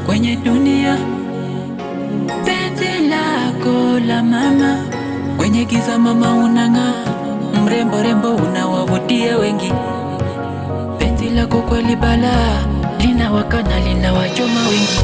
kwenye dunia. Penzi lako la mama, kwenye giza mama unang'aa, mrembo rembo unawavutia wengi. Penzi lako kweli balaa, linawaka na linawachoma wengi.